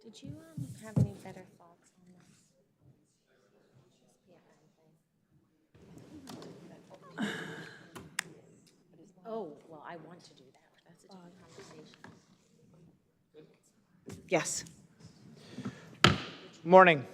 Did you have any better thoughts on this? Oh, well, I want to do that. That's a different conversation. Yes. Morning.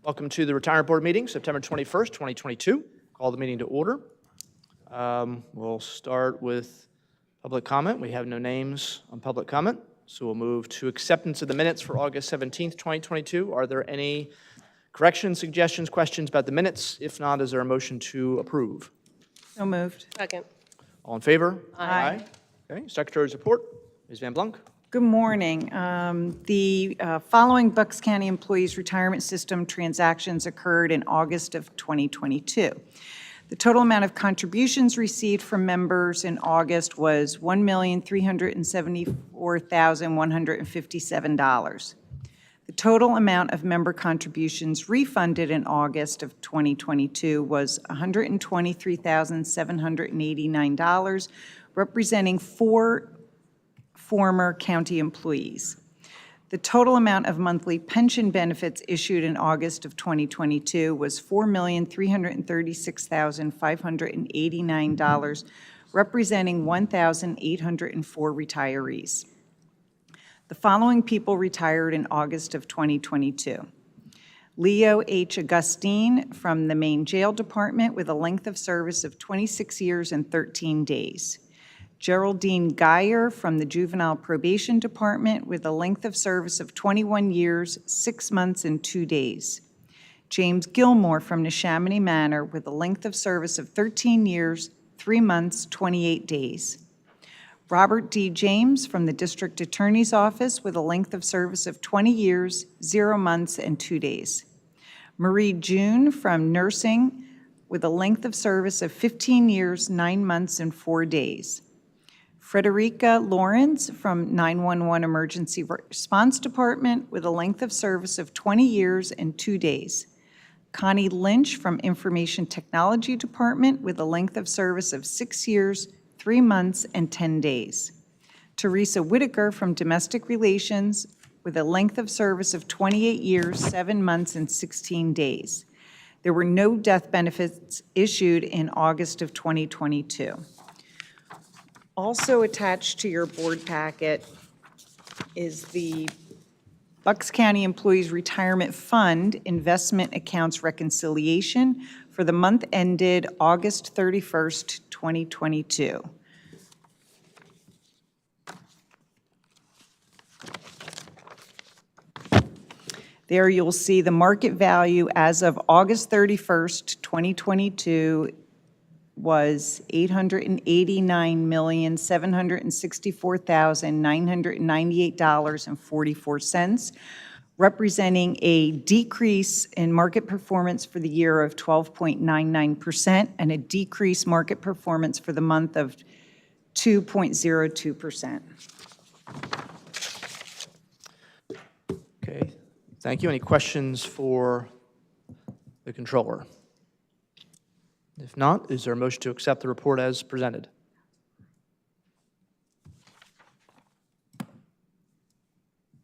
Welcome to the Retirement Board meeting, September 21st, 2022. Call the meeting to order. We'll start with public comment. We have no names on public comment, so we'll move to acceptance of the minutes for August 17th, 2022. Are there any corrections, suggestions, questions about the minutes? If not, is there a motion to approve? So moved. Second. All in favor? Aye. Okay, Secretary's report. Ms. Van Blunk. Good morning. The following Bucks County Employees Retirement System transactions occurred in August of 2022. The total amount of contributions received from members in August was $1,374,157. The total amount of member contributions refunded in August of 2022 was $123,789, representing 4 former county employees. The total amount of monthly pension benefits issued in August of 2022 was $4,336,589, representing 1,804 retirees. The following people retired in August of 2022. Leo H. Augustine from the Maine Jail Department with a length of service of 26 years and 13 days. Geraldine Geyer from the Juvenile Probation Department with a length of service of 21 years, 6 months, and 2 days. James Gilmore from Neshaminy Manor with a length of service of 13 years, 3 months, 28 days. Robert D. James from the District Attorney's Office with a length of service of 20 years, 0 months, and 2 days. Marie June from Nursing with a length of service of 15 years, 9 months, and 4 days. Frederica Lawrence from 911 Emergency Response Department with a length of service of 20 years and 2 days. Connie Lynch from Information Technology Department with a length of service of 6 years, 3 months, and 10 days. Teresa Whitaker from Domestic Relations with a length of service of 28 years, 7 months, and 16 days. There were no death benefits issued in August of 2022. Also attached to your board packet is the Bucks County Employees Retirement Fund Investment Accounts Reconciliation for the month ended August 31st, 2022. There you'll see the market value as of August 31st, 2022 was $889,764,998.44, representing a decrease in market performance for the year of 12.99% and a decreased market performance for the month of 2.02%. Okay, thank you. Any questions for the controller? If not, is there a motion to accept the report as presented?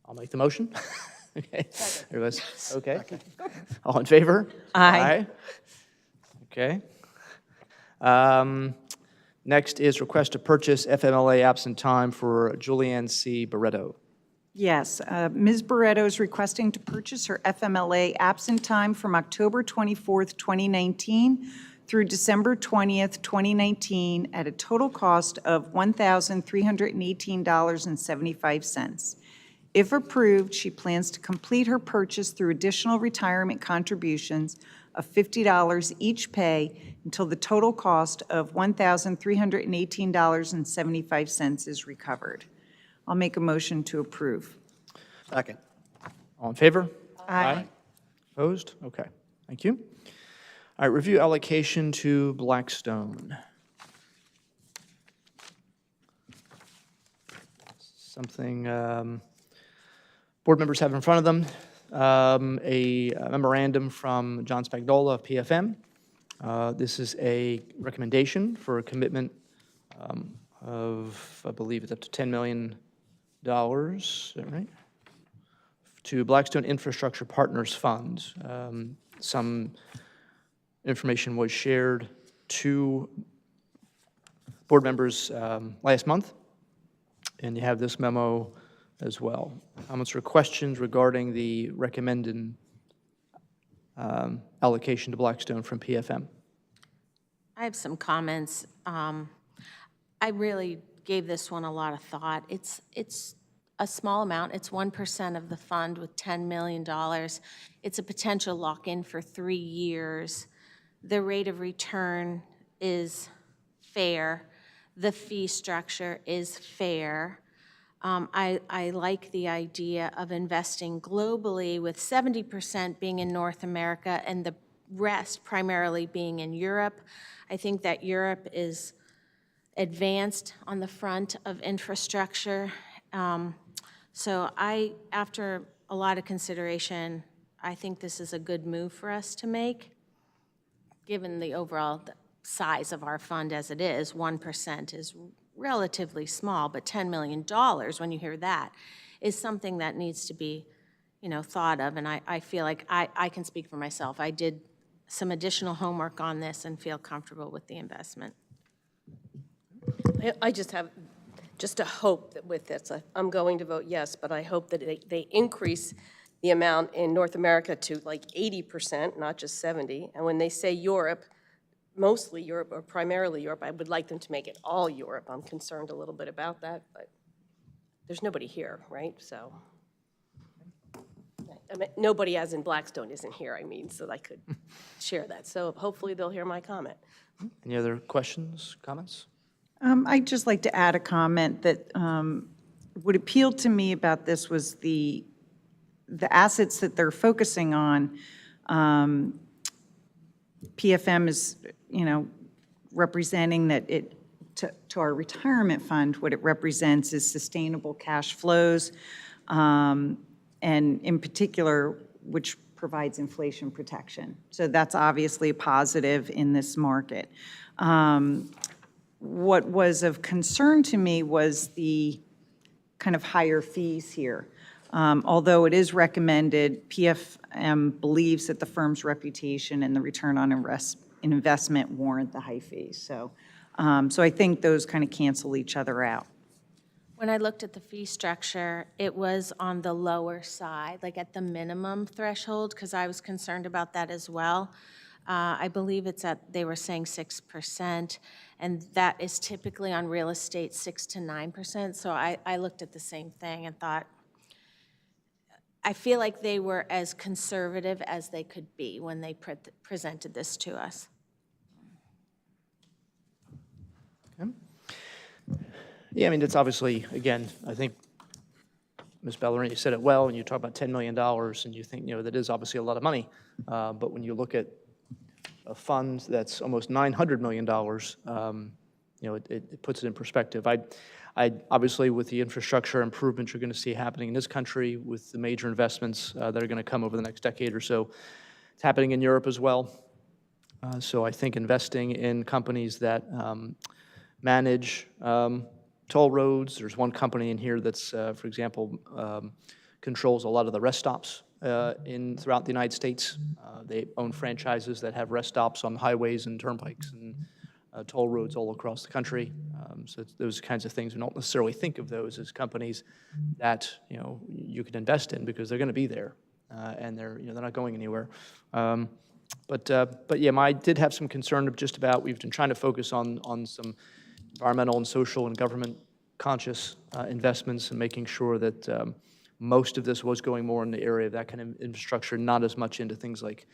I'll make the motion. Okay. Everybody's okay? All in favor? Aye. Okay. Next is request to purchase FMLA absent time for Julianne C. Barreto. Yes, Ms. Barreto is requesting to purchase her FMLA absent time from October 24th, 2019 through December 20th, 2019 at a total cost of $1,318.75. If approved, she plans to complete her purchase through additional retirement contributions of $50 each pay until the total cost of $1,318.75 is recovered. I'll make a motion to approve. Second. All in favor? Aye. Opposed? Okay, thank you. All right, review allocation to Blackstone. Something board members have in front of them, a memorandum from John Spagnola of PFM. This is a recommendation for a commitment of, I believe it's up to $10 million. Is that right? to Blackstone Infrastructure Partners Fund. Some information was shared to board members last month, and you have this memo as well. Comments or questions regarding the recommended allocation to Blackstone from PFM? I have some comments. I really gave this one a lot of thought. It's a small amount. It's 1% of the fund with $10 million. It's a potential lock-in for 3 years. The rate of return is fair. The fee structure is fair. I like the idea of investing globally with 70% being in North America and the rest primarily being in Europe. I think that Europe is advanced on the front of infrastructure. So after a lot of consideration, I think this is a good move for us to make, given the overall size of our fund as it is. 1% is relatively small, but $10 million, when you hear that, is something that needs to be, thought of. And I feel like I can speak for myself. I did some additional homework on this and feel comfortable with the investment. I just have a hope that with this, I'm going to vote yes, but I hope that they increase the amount in North America to like 80%, not just 70. And when they say Europe, mostly Europe or primarily Europe, I would like them to make it all Europe. I'm concerned a little bit about that, but there's nobody here, right? So, I mean, nobody as in Blackstone isn't here, I mean, so I could share that. So hopefully they'll hear my comment. Any other questions, comments? I'd just like to add a comment that what appealed to me about this was the assets that they're focusing on. PFM is, representing that to our retirement fund, what it represents is sustainable cash flows, and in particular, which provides inflation protection. So that's obviously a positive in this market. What was of concern to me was the kind of higher fees here. Although it is recommended, PFM believes that the firm's reputation and the return on investment warrant the high fees. So I think those kind of cancel each other out. When I looked at the fee structure, it was on the lower side, like at the minimum threshold, because I was concerned about that as well. I believe they were saying 6%, and that is typically on real estate 6 to 9%. So I looked at the same thing and thought, I feel like they were as conservative as they could be when they presented this to us. Okay. Yeah, I mean, it's obviously, again, I think Ms. Bellerin, you said it well, and you talk about $10 million, and you think, that is obviously a lot of money. But when you look at a fund that's almost $900 million, it puts it in perspective. I obviously, with the infrastructure improvements you're going to see happening in this country, with the major investments that are going to come over the next decade or so, it's happening in Europe as well. So I think investing in companies that manage toll roads. There's one company in here that's, for example, controls a lot of the rest stops throughout the United States. They own franchises that have rest stops on highways and turnpikes and toll roads all across the country. So it's those kinds of things. We don't necessarily think of those as companies that you can invest in because they're going to be there, and they're not going anywhere. But yeah, I did have some concern of just about we've been trying to focus on some environmental and social and government conscious investments and making sure that most of this was going more in the area of that kind of infrastructure, not as much into things like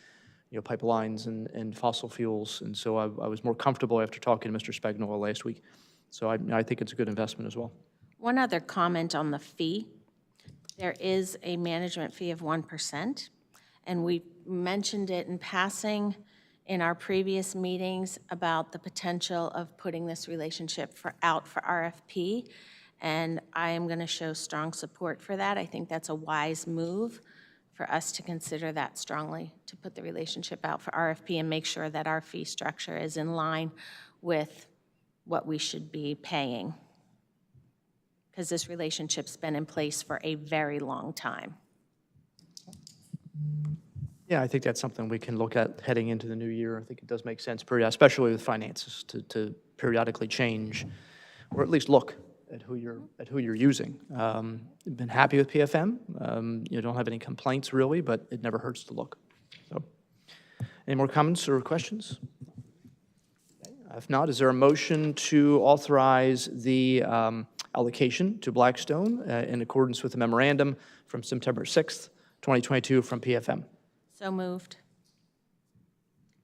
pipelines and fossil fuels. And so I was more comfortable after talking to Mr. Spagnuolo last week. So I think it's a good investment as well. One other comment on the fee. There is a management fee of 1%, and we mentioned it in passing in our previous meetings about the potential of putting this relationship out for RFP, and I am going to show strong support for that. I think that's a wise move for us to consider that strongly, to put the relationship out for RFP and make sure that our fee structure is in line with what we should be paying, because this relationship's been in place for a very long time. Yeah, I think that's something we can look at heading into the new year. I think it does make sense, especially with finances, to periodically change, or at least look at who you're using. Been happy with PFM. You don't have any complaints really, but it never hurts to look. So, any more comments or questions? If not, is there a motion to authorize the allocation to Blackstone in accordance with the memorandum from September 6th, 2022 from PFM? So moved.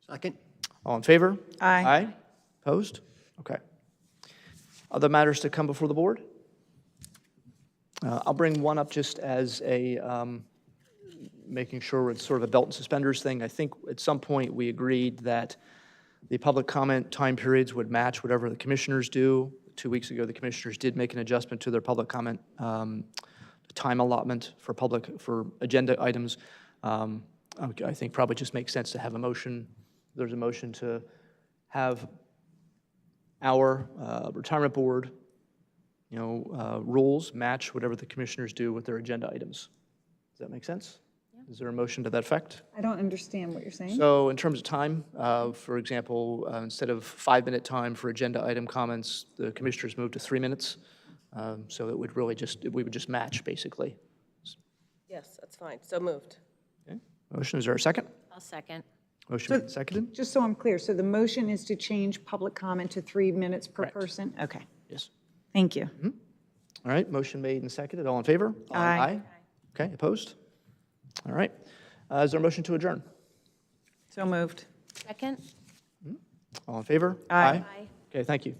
Second? All in favor? Aye. Aye. Opposed? Okay. Other matters to come before the board? I'll bring one up just as a, making sure it's sort of a belt and suspenders thing. I think at some point we agreed that the public comment time periods would match whatever the commissioners do. 2 weeks ago, the commissioners did make an adjustment to their public comment time allotment for agenda items. I think probably just makes sense to have a motion. There's a motion to have our retirement board, rules match whatever the commissioners do with their agenda items. Does that make sense? Yeah. Is there a motion to that effect? I don't understand what you're saying. So in terms of time, for example, instead of 5-minute time for agenda item comments, the commissioners moved to 3 minutes. So it would really we would just match, basically. Yes, that's fine. So moved. Okay. Motion, is there a second? I'll second. Motion made and seconded? Just so I'm clear, so the motion is to change public comment to 3 minutes per Correct. person? Okay, Yes. thank you. All right, motion made and seconded. All in favor? Aye. Okay, opposed? All right. Is there a motion to adjourn? So moved. Second? All in favor? Aye. Aye. Okay, thank you.